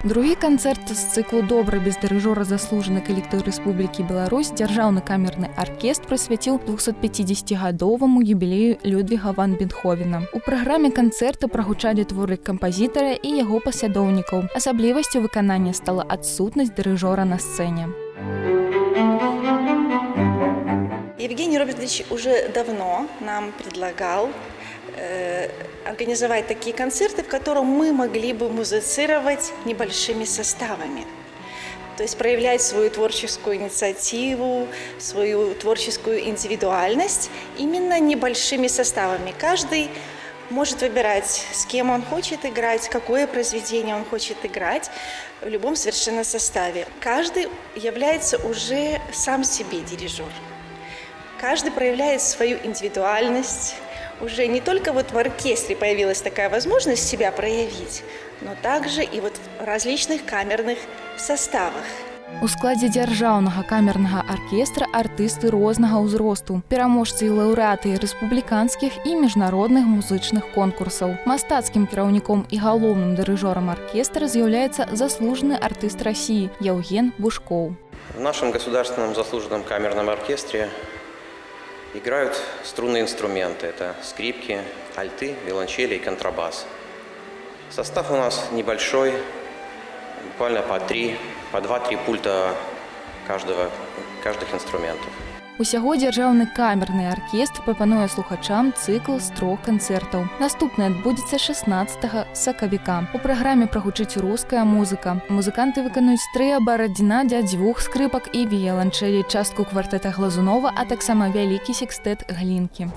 Другі канцэрт з цыклу «Добра без дырыжора» заслужаны калектыў Рэспублікі Беларусь дзяржаўны камерны аркестр прысвяціў 250-гадоваму юбілею Людвіга ван Бетховена. У праграме канцэрта прагучалі творы кампазітара і яго паслядоўнікаў. Асаблівасцю выканання стала адсутнасць дырыжора на сцэне. Евгений Робертович уже давно нам предлагал организовать такие концерты, в которых мы могли бы музицировать небольшими составами. То есть проявлять свою творческую инициативу, свою творческую индивидуальность именно небольшими составами. Каждый может выбирать, с кем он хочет играть, какое произведение он хочет играть в любом совершенно составе. Каждый является уже сам себе дирижер. Каждый проявляет свою индивидуальность. Уже не только вот в оркестре появилась такая возможность себя проявить, но также и вот в различных камерных составах. У складзе дзяржаўнага камернага аркестра артысты рознага ўзросту, пераможцы і лаўрэаты рэспубліканскіх і міжнародных музычных конкурсаў. Мастацкім кіраўніком і галоўным дырыжорам аркестра з'яўляецца заслужаны артыст России Евген Бушков. В нашем государственном заслуженном камерном оркестре играют струнные инструменты. Это скрипки, альты, виолончели и контрабас. Состав у нас небольшой, буквально по 2-3 пульта каждых инструментов. Усяго дзяржаўны камерны аркестр прапануе слухачам цыкл з 3 канцэртаў. Наступны адбудзецца 16 сакавіка. У праграме прагучыць руская музыка. Музыканты выканаюць трыа Барадзіна для 2 скрыпак і віяланчэлі, частку квартэта Глазунова, а таксама вялікі секстэт Глінкі.